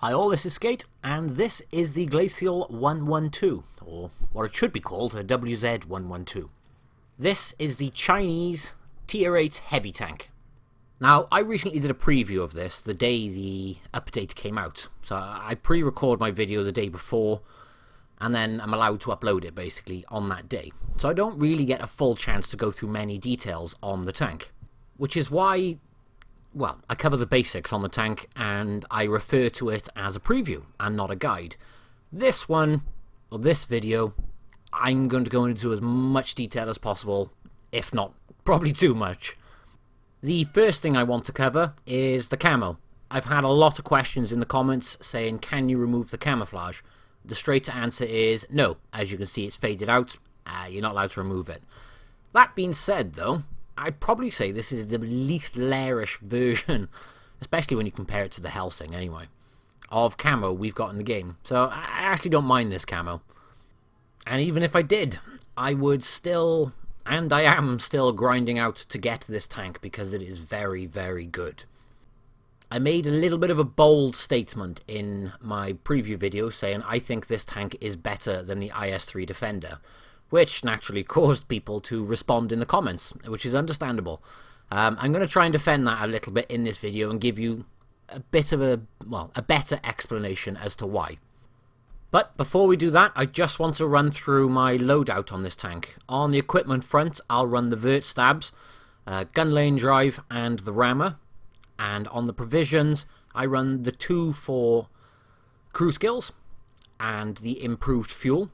Hi all, this is Skate, and this is the Glacial 112, or what it should be called, a WZ112. This is the Chinese Tier 8 heavy tank. Now, I recently did a preview of this the day the update came out, so I pre-record my video the day before, and then I'm allowed to upload it basically on that day. So I don't really get a full chance to go through many details on the tank, which is why, well, I cover the basics on the tank and I refer to it as a preview and not a guide. This one, or this video, I'm going to go into as much detail as possible, if not probably too much. The first thing I want to cover is the camo. I've had a lot of questions in the comments saying, can you remove the camouflage? The straight answer is no. As you can see, it's faded out. You're not allowed to remove it. That being said, though, I'd probably say this is the least lairish version, especially when you compare it to the Helsing anyway, of camo we've got in the game. So I actually don't mind this camo. And even if I did, I would still, and I am still grinding out to get this tank because it is very, very good. I made a little bit of a bold statement in my preview video saying I think this tank is better than the IS-3 Defender, which naturally caused people to respond in the comments, which is understandable. I'm going to try and defend that a little bit in this video and give you a bit of a better explanation as to why. But before we do that, I just want to run through my loadout on this tank. On the equipment front, I'll run the vert stabs, gun lane drive and the rammer. And on the provisions, I run the 2 for crew skills and the improved fuel.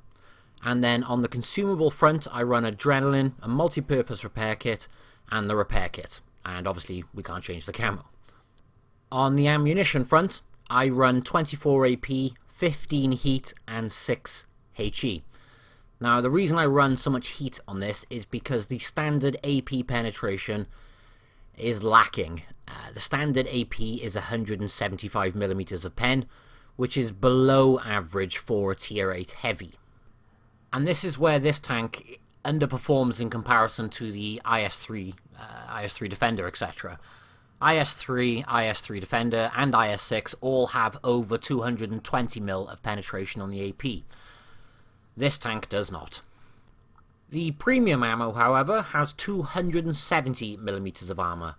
And then on the consumable front, I run adrenaline, a multi-purpose repair kit, and the repair kit. And obviously, we can't change the camo. On the ammunition front, I run 24 AP, 15 heat, and 6 HE. Now, the reason I run so much heat on this is because the standard AP penetration is lacking. The standard AP is 175mm of pen, which is below average for a tier 8 heavy. And this is where this tank underperforms in comparison to the IS-3 Defender, etc. IS-3, IS-3 Defender, and IS-6 all have over 220mm of penetration on the AP. This tank does not. The premium ammo, however, has 270mm of armor.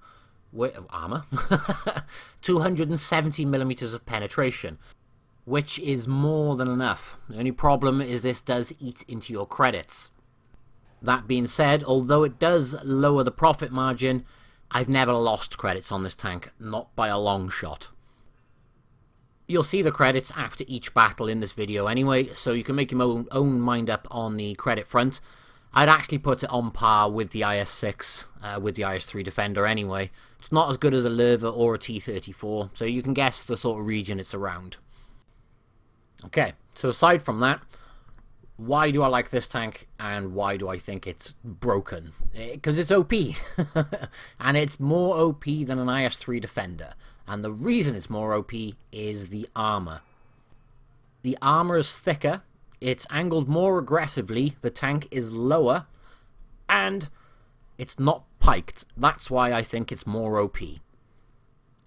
270mm of penetration, which is more than enough. The only problem is this does eat into your credits. That being said, although it does lower the profit margin, I've never lost credits on this tank, not by a long shot. You'll see the credits after each battle in this video anyway, so you can make your own mind up on the credit front. I'd actually put it on par with the IS-6, with the IS-3 Defender anyway. It's not as good as a Lerva or a T-34, so you can guess the sort of region it's around. Okay, so aside from that, why do I like this tank and why do I think it's broken? Because it's OP. And it's more OP than an IS-3 Defender. And the reason it's more OP is the armor. The armor is thicker, it's angled more aggressively, the tank is lower, and it's not piked. That's why I think it's more OP.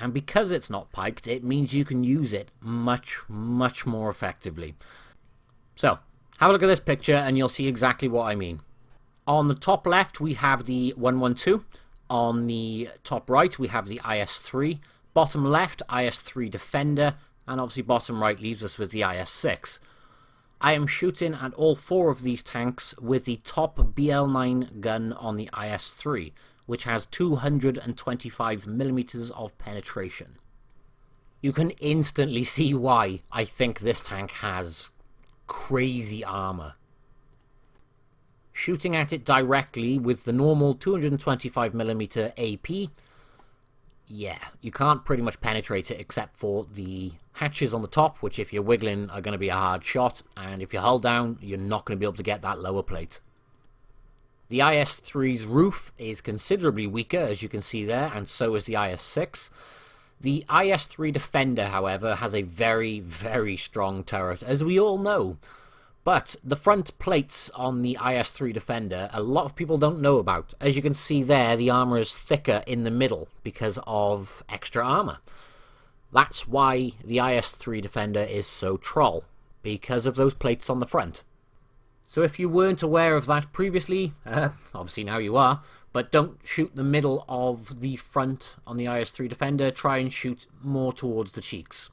And because it's not piked, it means you can use it much, much more effectively. So, have a look at this picture and you'll see exactly what I mean. On the top left, we have the 112. On the top right, we have the IS-3. Bottom left, IS-3 Defender. And obviously bottom right leaves us with the IS-6. I am shooting at all 4 of these tanks with the top BL9 gun on the IS-3, which has 225mm of penetration. You can instantly see why I think this tank has crazy armor. Shooting at it directly with the normal 225mm AP, yeah, you can't pretty much penetrate it except for the hatches on the top, which if you're wiggling are going to be a hard shot, and if you hold down, you're not going to be able to get that lower plate. The IS-3's roof is considerably weaker, as you can see there, and so is the IS-6. The IS-3 Defender, however, has a very, very strong turret, as we all know. But the front plates on the IS-3 Defender, a lot of people don't know about. As you can see there, the armor is thicker in the middle because of extra armor. That's why the IS-3 Defender is so troll, because of those plates on the front. So if you weren't aware of that previously, obviously now you are, but don't shoot the middle of the front on the IS-3 Defender, try and shoot more towards the cheeks.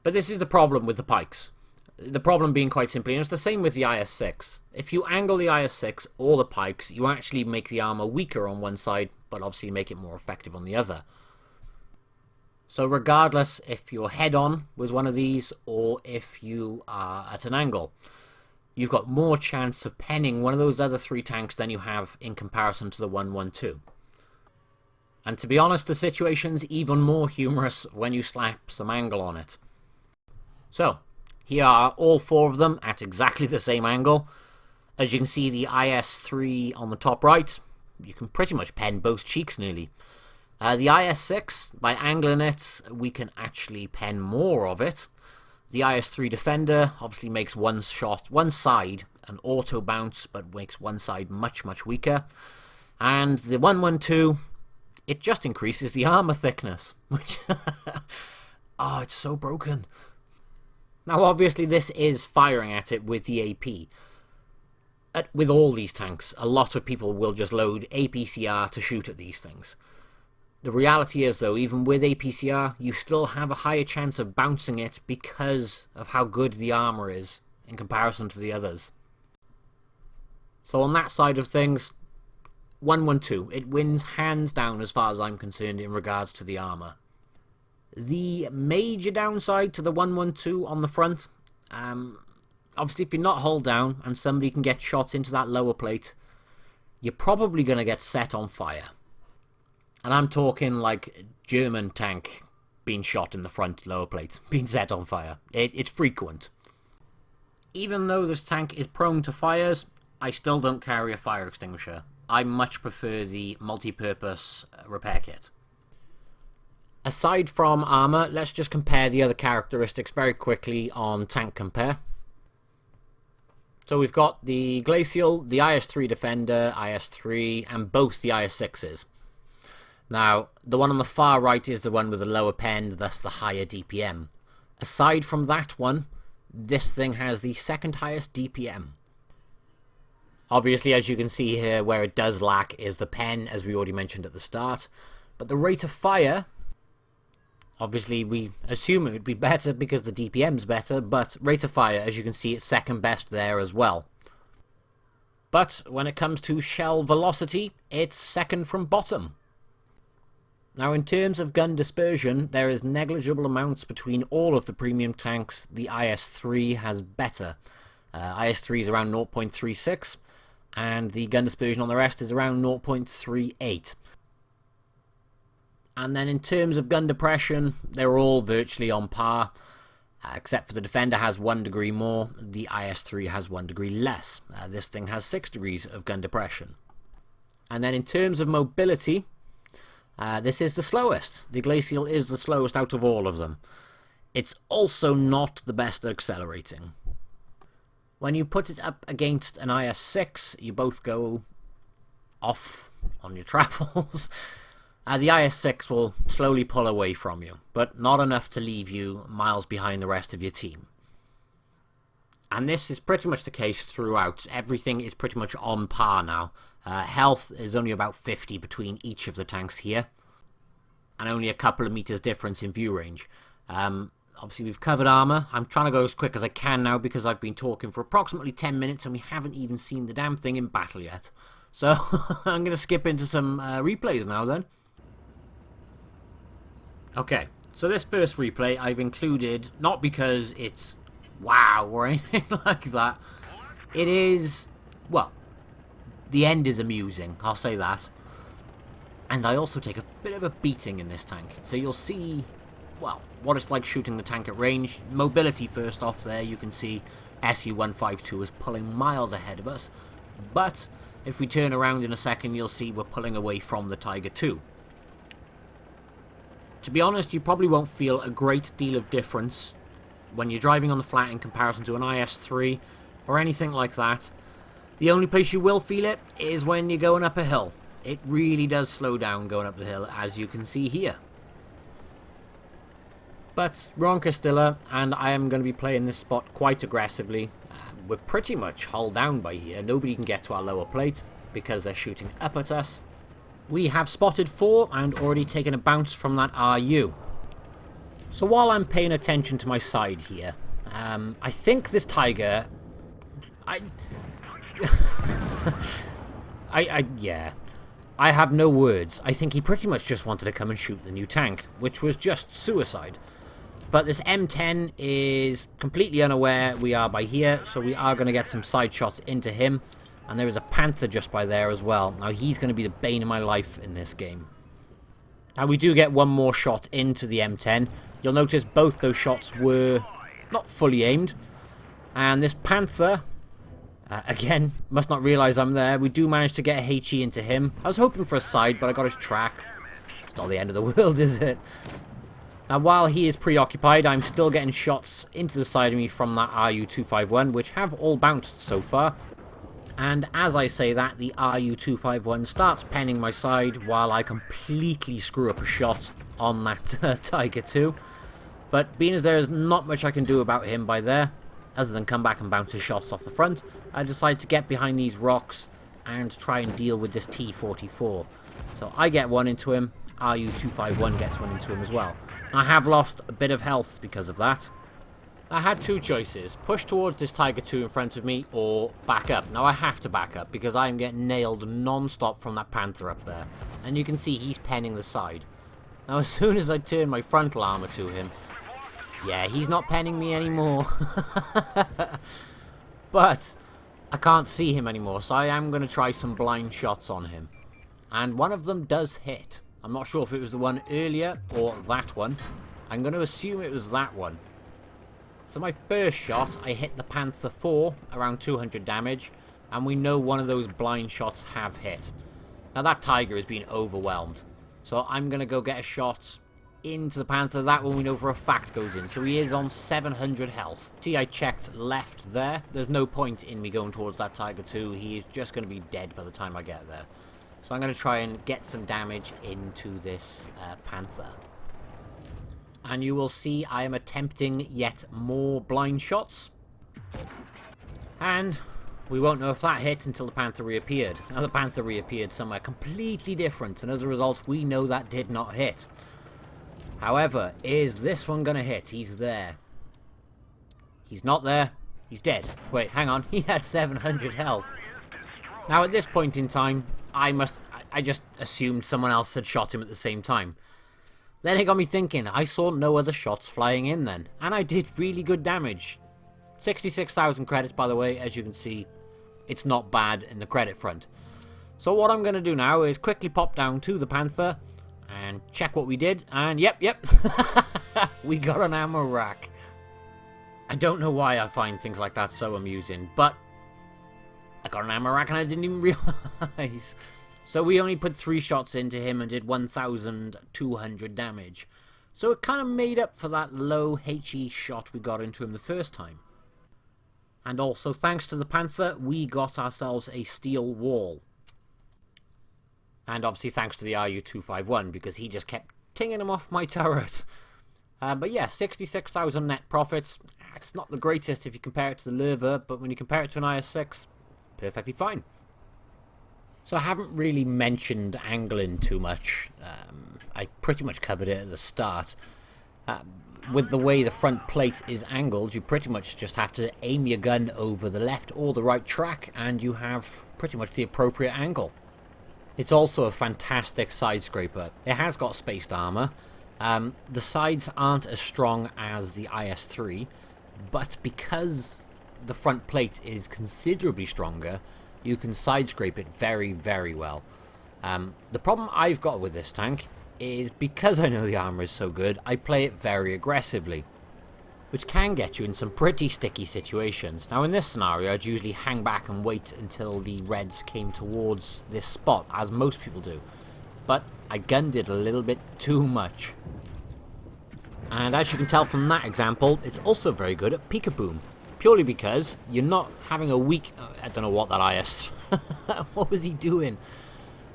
But this is the problem with the pikes. The problem being quite simply, and it's the same with the IS-6. If you angle the IS-6 or the pikes, you actually make the armor weaker on one side, but obviously make it more effective on the other. So regardless if you're head-on with one of these, or if you are at an angle, you've got more chance of penning one of those other three tanks than you have in comparison to the 112. And to be honest, the situation's even more humorous when you slap some angle on it. So, here are all four of them at exactly the same angle. As you can see, the IS-3 on the top right, you can pretty much pen both cheeks nearly. The IS-6, by angling it, we can actually pen more of it. The IS-3 Defender obviously makes one side an auto bounce, but makes one side much, much weaker. And the 112, it just increases the armor thickness, which... oh, it's so broken. Now, obviously, this is firing at it with the AP. With all these tanks, a lot of people will just load APCR to shoot at these things. The reality is, though, even with APCR, you still have a higher chance of bouncing it because of how good the armor is in comparison to the others. So on that side of things, 112, it wins hands down as far as I'm concerned in regards to the armor. The major downside to the 112 on the front, obviously if you're not hull down and somebody can get shot into that lower plate, you're probably going to get set on fire. And I'm talking like German tank being shot in the front lower plate, being set on fire. It's frequent. Even though this tank is prone to fires, I still don't carry a fire extinguisher. I much prefer the multi-purpose repair kit. Aside from armor, let's just compare the other characteristics very quickly on Tank Compare. So we've got the Glacial, the IS-3 Defender, IS-3, and both the IS-6s. Now, the one on the far right is the one with the lower pen, thus the higher DPM. Aside from that one, this thing has the second highest DPM. Obviously, as you can see here, where it does lack is the pen, as we already mentioned at the start. But the rate of fire, obviously we assume it would be better because the DPM's better, but rate of fire, as you can see, it's second best there as well. But when it comes to shell velocity, it's second from bottom. Now, in terms of gun dispersion, there is negligible amounts between all of the premium tanks. The IS-3 has better. IS-3 is around 0.36, and the gun dispersion on the rest is around 0.38. And then in terms of gun depression, they're all virtually on par, except for the Defender has 1 degree more, the IS-3 has 1 degree less. This thing has 6 degrees of gun depression. And then in terms of mobility, this is the slowest. The Glacial is the slowest out of all of them. It's also not the best at accelerating. When you put it up against an IS-6, you both go off on your travels. The IS-6 will slowly pull away from you, but not enough to leave you miles behind the rest of your team. And this is pretty much the case throughout. Everything is pretty much on par now. Health is only about 50 between each of the tanks here, and only a couple of meters difference in view range. Obviously we've covered armor. I'm trying to go as quick as I can now because I've been talking for approximately 10 minutes and we haven't even seen the damn thing in battle yet. So I'm going to skip into some replays now then. Okay, so this first replay I've included not because it's wow or anything like that. It is, well, the end is amusing, I'll say that. And I also take a bit of a beating in this tank. So you'll see, well, what it's like shooting the tank at range. Mobility first off there, you can see Su-152 is pulling miles ahead of us. But if we turn around in a second, you'll see we're pulling away from the Tiger II. To be honest, you probably won't feel a great deal of difference when you're driving on the flat in comparison to an IS-3 or anything like that. The only place you will feel it is when you're going up a hill. It really does slow down going up the hill, as you can see here. But we're on Castilla, and I am going to be playing this spot quite aggressively. We're pretty much hull down by here. Nobody can get to our lower plate because they're shooting up at us. We have spotted 4 and already taken a bounce from that RU. So while I'm paying attention to my side here, I think this Tiger... yeah. I have no words. I think he pretty much just wanted to come and shoot the new tank, which was just suicide. But this M10 is completely unaware we are by here, so we are going to get some side shots into him. And there is a Panther just by there as well. Now he's going to be the bane of my life in this game. Now we do get one more shot into the M10. You'll notice both those shots were not fully aimed. And this Panther, again, must not realise I'm there. We do manage to get a HE into him. I was hoping for a side, but I got his track. It's not the end of the world, is it? Now, while he is preoccupied, I'm still getting shots into the side of me from that RU-251, which have all bounced so far. And as I say that, the RU-251 starts penning my side while I completely screw up a shot on that Tiger 2. But being as there is not much I can do about him by there, other than come back and bounce his shots off the front, I decide to get behind these rocks and try and deal with this T-44. So I get one into him, RU-251 gets one into him as well. I have lost a bit of health because of that. I had two choices, push towards this Tiger 2 in front of me or back up. Now I have to back up because I am getting nailed non-stop from that Panther up there. And you can see he's penning the side. Now as soon as I turn my frontal armor to him, yeah, he's not penning me anymore. But I can't see him anymore, so I am going to try some blind shots on him. And one of them does hit. I'm not sure if it was the one earlier or that one. I'm going to assume it was that one. So my first shot, I hit the Panther 4, around 200 damage, and we know one of those blind shots have hit. Now that Tiger has been overwhelmed, so I'm going to go get a shot into the Panther. That one we know for a fact goes in, so he is on 700 health. See, I checked left there. There's no point in me going towards that Tiger 2. He is just going to be dead by the time I get there. So I'm going to try and get some damage into this Panther. And you will see I am attempting yet more blind shots. And we won't know if that hit until the Panther reappeared. Now the Panther reappeared somewhere completely different, and as a result we know that did not hit. However, is this one going to hit? He's there. He's not there. He's dead. Wait, hang on. He had 700 health. Now at this point in time, I just assumed someone else had shot him at the same time. Then it got me thinking, I saw no other shots flying in then. And I did really good damage. 66,000 credits, by the way. As you can see, it's not bad in the credit front. So what I'm going to do now is quickly pop down to the Panther and check what we did. And yep. We got an ammo rack. I don't know why I find things like that so amusing, but I got an ammo rack and I didn't even realize. So we only put 3 shots into him and did 1,200 damage. So it kind of made up for that low HE shot we got into him the first time. And also, thanks to the Panther, we got ourselves a steel wall. And obviously thanks to the RU-251, because he just kept tinging him off my turret. But yeah, 66,000 net profits. It's not the greatest if you compare it to the Lerva, but when you compare it to an IS-6, perfectly fine. So I haven't really mentioned angling too much. I pretty much covered it at the start. With the way the front plate is angled, you pretty much just have to aim your gun over the left or the right track, and you have pretty much the appropriate angle. It's also a fantastic side scraper. It has got spaced armor. The sides aren't as strong as the IS-3, but because the front plate is considerably stronger, you can side scrape it very, very well. The problem I've got with this tank is because I know the armor is so good, I play it very aggressively, which can get you in some pretty sticky situations. Now in this scenario, I'd usually hang back and wait until the Reds came towards this spot, as most people do. But I gunned it a little bit too much. And as you can tell from that example, it's also very good at peek-a-boom. Purely because you're not having a weak... I don't know what that IS... What was he doing?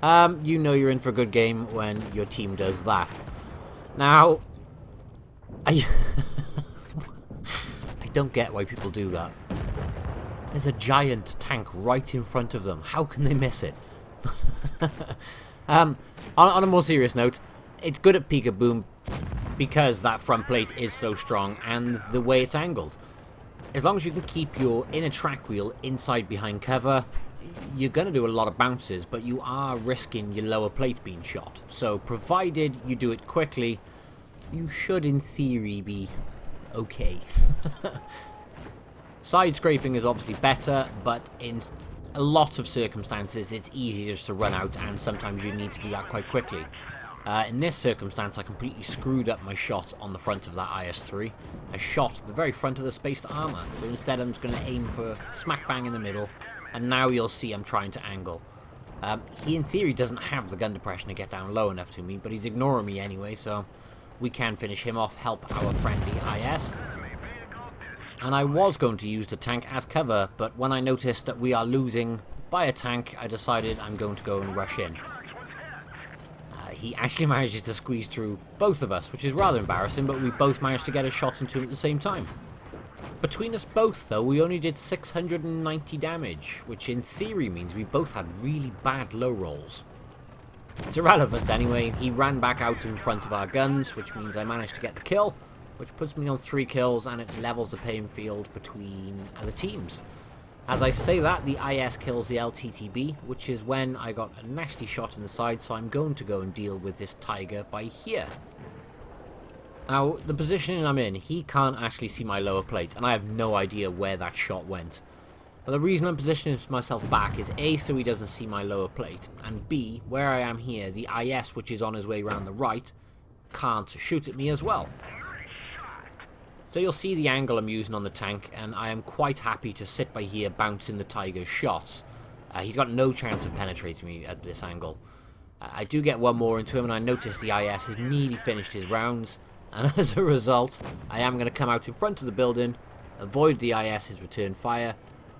You know you're in for a good game when your team does that. Now, I I don't get why people do that. There's a giant tank right in front of them. How can they miss it? On a more serious note, it's good at peekaboo because that front plate is so strong and the way it's angled. As long as you can keep your inner track wheel inside behind cover, you're going to do a lot of bounces, but you are risking your lower plate being shot. So provided you do it quickly, you should in theory be okay. Side scraping is obviously better, but in a lot of circumstances it's easy just to run out, and sometimes you need to do that quite quickly. In this circumstance, I completely screwed up my shot on the front of that IS-3. I shot the very front of the spaced armour, so instead I'm just going to aim for smack bang in the middle, and now you'll see I'm trying to angle. He in theory doesn't have the gun depression to get down low enough to me, but he's ignoring me anyway, so we can finish him off, help our friendly IS. And I was going to use the tank as cover, but when I noticed that we are losing by a tank, I decided I'm going to go and rush in. He actually manages to squeeze through both of us, which is rather embarrassing, but we both managed to get a shot into him at the same time. Between us both, though, we only did 690 damage, which in theory means we both had really bad low rolls. It's irrelevant anyway. He ran back out in front of our guns, which means I managed to get the kill, which puts me on 3 kills, and it levels the playing field between the teams. As I say that, the IS kills the LTTB, which is when I got a nasty shot in the side, so I'm going to go and deal with this Tiger by here. Now, the position I'm in, he can't actually see my lower plate, and I have no idea where that shot went. But the reason I'm positioning myself back is A, so he doesn't see my lower plate, and B, where I am here, the IS, which is on his way around the right, can't shoot at me as well. So you'll see the angle I'm using on the tank, and I am quite happy to sit by here bouncing the Tiger's shots. He's got no chance of penetrating me at this angle. I do get one more into him, and I notice the IS has nearly finished his rounds, and as a result, I am going to come out in front of the building, avoid the IS's return fire,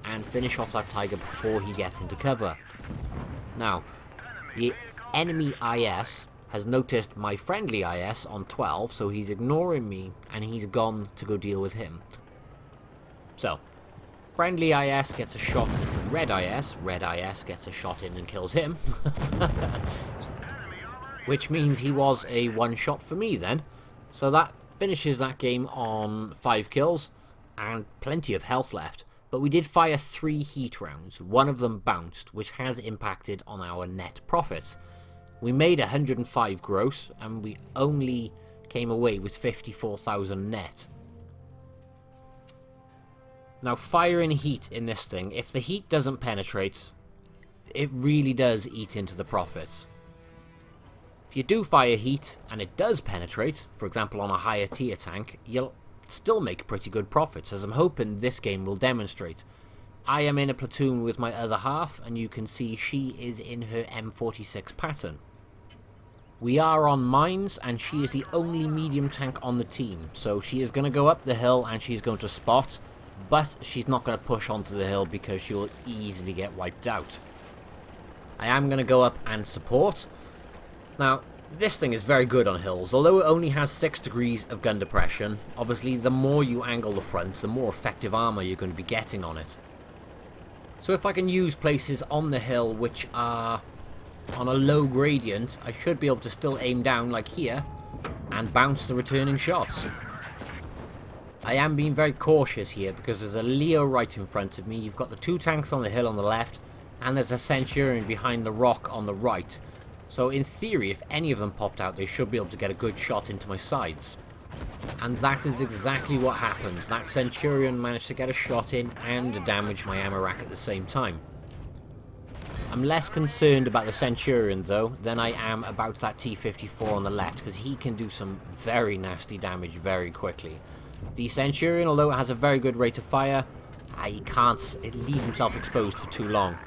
and finish off that Tiger before he gets into cover. Now, the enemy IS has noticed my friendly IS on 12, so he's ignoring me, and he's gone to go deal with him. So, friendly IS gets a shot into red IS gets a shot in and kills him. Which means he was a one-shot for me then. So that finishes that game on 5 kills, and plenty of health left. But we did fire 3 heat rounds, one of them bounced, which has impacted on our net profits. We made 105 gross, and we only came away with 54,000 net. Now, firing heat in this thing, if the heat doesn't penetrate, it really does eat into the profits. If you do fire heat, and it does penetrate, for example on a higher tier tank, you'll still make pretty good profits, as I'm hoping this game will demonstrate. I am in a platoon with my other half, and you can see she is in her M46 pattern. We are on mines, and she is the only medium tank on the team, so she is going to go up the hill and she's going to spot, but she's not going to push onto the hill because she will easily get wiped out. I am going to go up and support. Now, this thing is very good on hills, although it only has 6 degrees of gun depression. Obviously, the more you angle the front, the more effective armor you're going to be getting on it. So if I can use places on the hill which are on a low gradient, I should be able to still aim down like here and bounce the returning shots. I am being very cautious here because there's a Leo right in front of me, you've got the 2 tanks on the hill on the left, and there's a Centurion behind the rock on the right. So in theory, if any of them popped out, they should be able to get a good shot into my sides. And that is exactly what happened. That Centurion managed to get a shot in and damage my ammo rack at the same time. I'm less concerned about the Centurion though than I am about that T-54 on the left, because he can do some very nasty damage very quickly. The Centurion, although it has a very good rate of fire, he can't leave himself exposed for too long.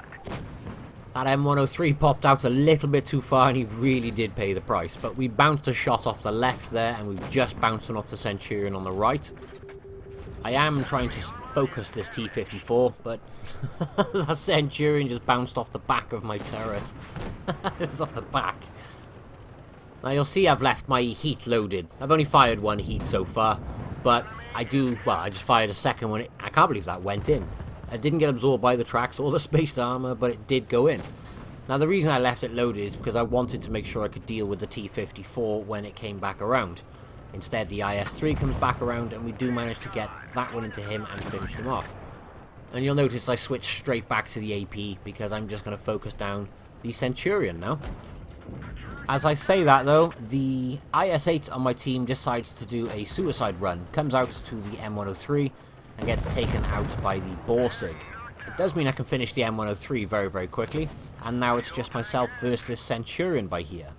That M103 popped out a little bit too far and he really did pay the price, but we bounced a shot off the left there and we've just bounced one off the Centurion on the right. I am trying to focus this T-54, but that Centurion just bounced off the back of my turret. It's off the back. Now you'll see I've left my heat loaded. I've only fired one heat so far, but I just fired a second one. I can't believe that went in. It didn't get absorbed by the tracks or the spaced armor, but it did go in. Now the reason I left it loaded is because I wanted to make sure I could deal with the T-54 when it came back around. Instead, the IS-3 comes back around, and we do manage to get that one into him and finish him off. And you'll notice I switched straight back to the AP because I'm just going to focus down the Centurion now. As I say that though, the IS-8 on my team decides to do a suicide run, comes out to the M103 and gets taken out by the Borsig. It does mean I can finish the M103 very, very quickly, and now it's just myself versus this Centurion by here.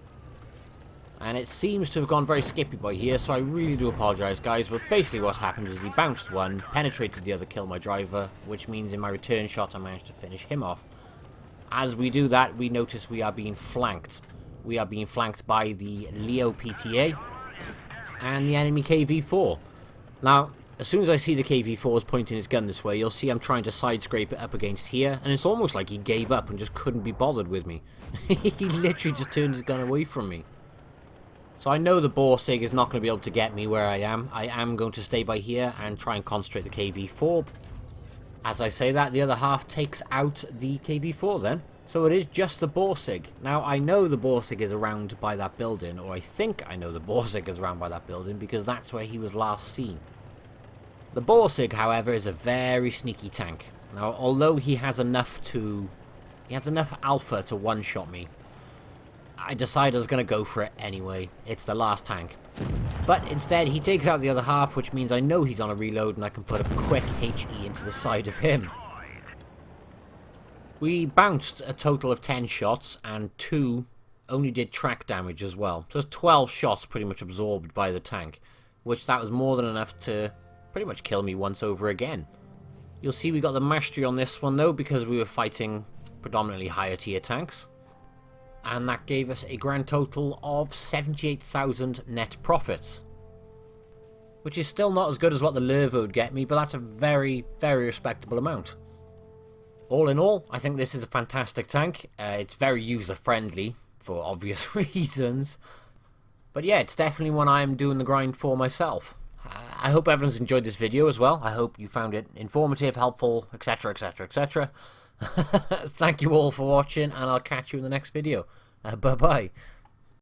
And it seems to have gone very skippy by here, so I really do apologise, guys, but basically what's happened is he bounced one, penetrated the other, killed my driver, which means in my return shot I managed to finish him off. As we do that, we notice we are being flanked. We are being flanked by the Leo PTA and the enemy KV-4. Now, as soon as I see the KV-4 is pointing his gun this way, you'll see I'm trying to side scrape it up against here, and it's almost like he gave up and just couldn't be bothered with me. He literally just turned his gun away from me. So I know the Borsig is not going to be able to get me where I am. I am going to stay by here and try and concentrate the KV-4. As I say that, the other half takes out the KV-4 then. So it is just the Borsig. Now I know the Borsig is around by that building, or I think I know the Borsig is around by that building because that's where he was last seen. The Borsig, however, is a very sneaky tank. Now although he has enough alpha to one-shot me, I decided I was going to go for it anyway. It's the last tank. But instead, he takes out the other half, which means I know he's on a reload and I can put a quick HE into the side of him. We bounced a total of 10 shots, and 2 only did track damage as well. So it's 12 shots pretty much absorbed by the tank, which that was more than enough to pretty much kill me once over again. You'll see we got the mastery on this one though, because we were fighting predominantly higher tier tanks. And that gave us a grand total of 78,000 net profits. Which is still not as good as what the Lervo would get me, but that's a very, very respectable amount. All in all, I think this is a fantastic tank. It's very user-friendly, for obvious reasons. But yeah, it's definitely one I'm doing the grind for myself. I hope everyone's enjoyed this video as well. I hope you found it informative, helpful, etc, etc, etc. Thank you all for watching, and I'll catch you in the next video. Bye-bye.